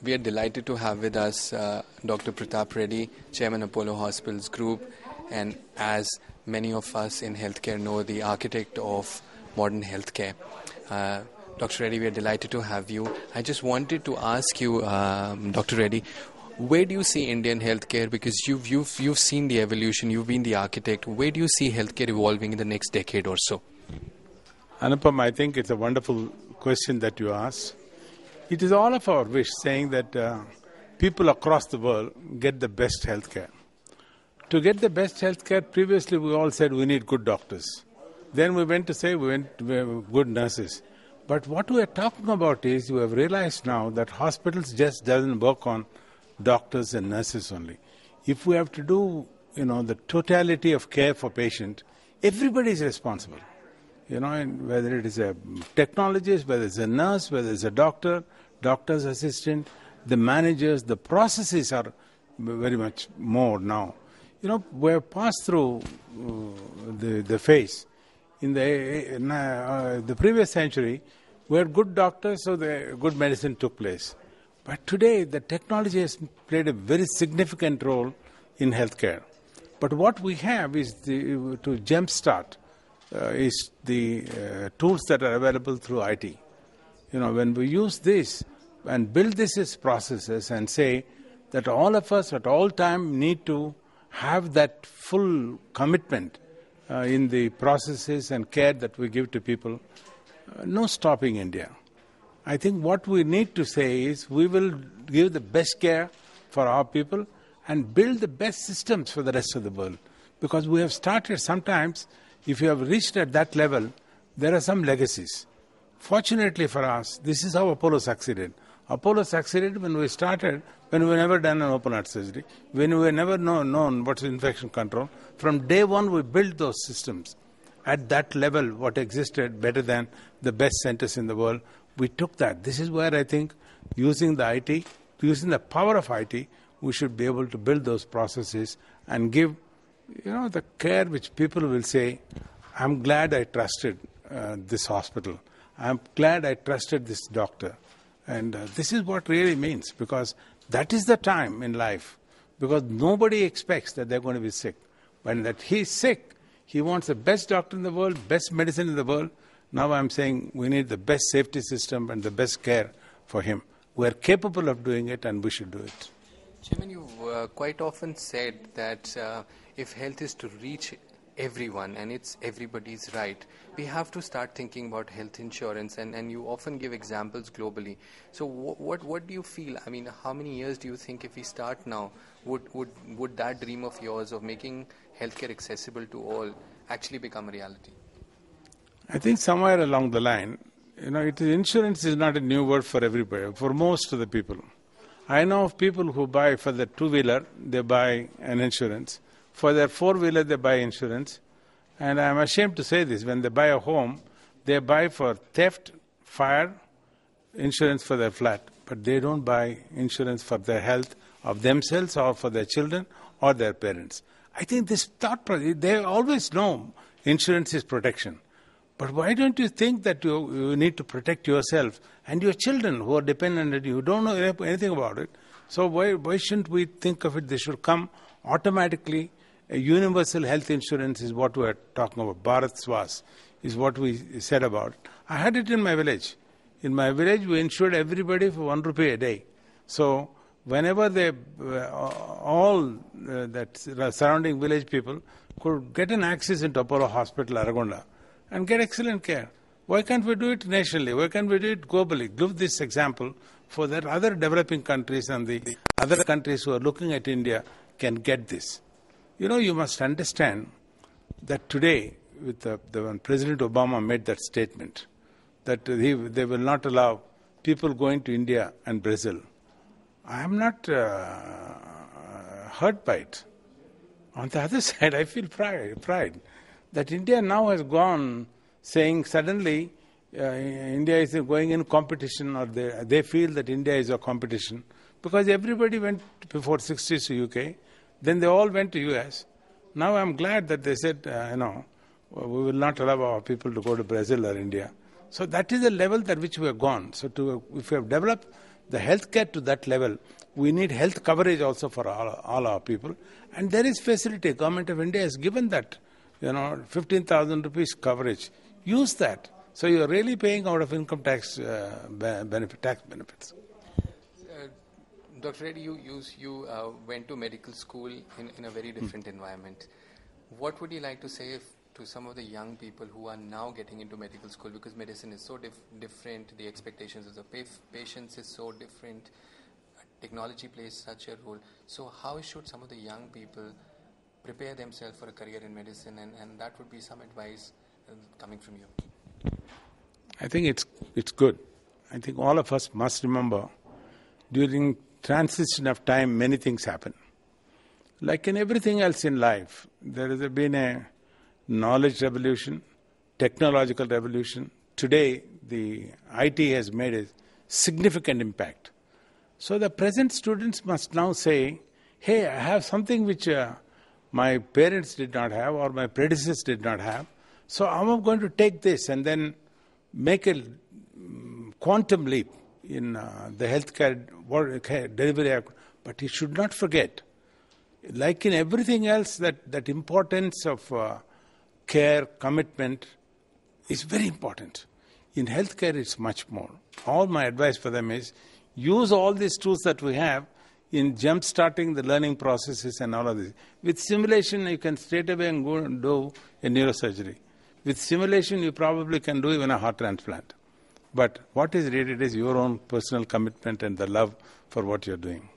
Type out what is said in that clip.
We are delighted to have with us Dr. Pratap Reddy, Chairman Apollo Hospitals Group, and as many of us in healthcare know, the architect of modern healthcare. Dr. Reddy, we are delighted to have you. I just wanted to ask you, Dr. Reddy, where do you see Indian healthcare? Because you've seen the evolution, you've been the architect. Where do you see healthcare evolving in the next decade or so? Anupam, I think it's a wonderful question that you asked. It is all of our wish saying that people across the world get the best healthcare. To get the best healthcare, previously we all said we need good doctors. Then we went to say we need good nurses. But what we are talking about is, we have realized now that hospitals just doesn't work on doctors and nurses only. If we have to do, the totality of care for patient, everybody is responsible. And whether it is a technologist, whether it's a nurse, whether it's a doctor, doctor's assistant, the managers, the processes are very much more now. We have passed through the phase. In the previous century, we had good doctors, so the good medicine took place. But today, the technology has played a very significant role in healthcare. But what we have is to jumpstart is the tools that are available through IT. When we use this and build this as processes and say that all of us at all time need to have that full commitment in the processes and care that we give to people, no stopping India. I think what we need to say is we will give the best care for our people and build the best systems for the rest of the world. Because we have started sometimes, if you have reached at that level, there are some legacies. Fortunately for us, this is how Apollo succeeded. Apollo succeeded when we started, when we never done an open heart surgery, when we never known what's infection control. From day one, we built those systems. At that level, what existed better than the best centers in the world, we took that. This is where I think using the IT, using the power of IT, we should be able to build those processes and give the care which people will say, I'm glad I trusted this hospital. I'm glad I trusted this doctor. And this is what really means, because that is the time in life. Because nobody expects that they're going to be sick. When that he's sick, he wants the best doctor in the world, best medicine in the world. Now I'm saying we need the best safety system and the best care for him. We are capable of doing it and we should do it. Chairman, you've quite often said that if health is to reach everyone and it's everybody's right, we have to start thinking about health insurance, and you often give examples globally. So what do you feel? I mean, how many years do you think if we start now, would that dream of yours of making healthcare accessible to all actually become a reality? I think somewhere along the line, insurance is not a new word for everybody, for most of the people. I know of people who buy for their two-wheeler, they buy an insurance. For their four-wheeler, they buy insurance. And I'm ashamed to say this, when they buy a home, they buy for theft, fire, insurance for their flat. But they don't buy insurance for their health of themselves or for their children or their parents. I think this thought process, they always know insurance is protection. But why don't you think that you need to protect yourself and your children who are dependent on you, who don't know anything about it? So why shouldn't we think of it? They should come automatically. A universal health insurance is what we are talking about. Bharat Swas is what we said about. I had it in my village. In my village, we insured everybody for 1 rupee a day. So whenever that surrounding village people could get an access into Apollo Hospital, Aragonda, and get excellent care. Why can't we do it nationally? Why can't we do it globally? Give this example for that other developing countries and the other countries who are looking at India can get this. You must understand that today, when President Obama made that statement, that they will not allow people going to India and Brazil, I am not hurt by it. On the other side, I feel pride that India now has gone saying suddenly India is going in competition, or they feel that India is a competition, because everybody went before 60s to UK, then they all went to US. Now I'm glad that they said, we will not allow our people to go to Brazil or India. So that is the level at which we have gone. So if we have developed the healthcare to that level. We need health coverage also for all our people. And there is facility. Government of India has given that, 15,000 rupees coverage. Use that. So you are really paying out of income tax benefits. Dr. Reddy, you went to medical school in a very different environment. What would you like to say to some of the young people who are now getting into medical school, because medicine is so different, the expectations of the patients is so different, technology plays such a role. So how should some of the young people prepare themselves for a career in medicine, and that would be some advice coming from you? I think it's good. I think all of us must remember, during transition of time, many things happen. Like in everything else in life, there has been a knowledge revolution, technological revolution. Today, the IT has made a significant impact. So the present students must now say, hey, I have something which my parents did not have or my predecessors did not have. So I'm going to take this and then make a quantum leap in the healthcare delivery. But you should not forget, like in everything else, that importance of care, commitment is very important. In healthcare, it's much more. All my advice for them is, use all these tools that we have in jump-starting the learning processes and all of this. With simulation, you can straight away go and do a neurosurgery. With simulation, you probably can do even a heart transplant. But what is needed is your own personal commitment and the love for what you're doing.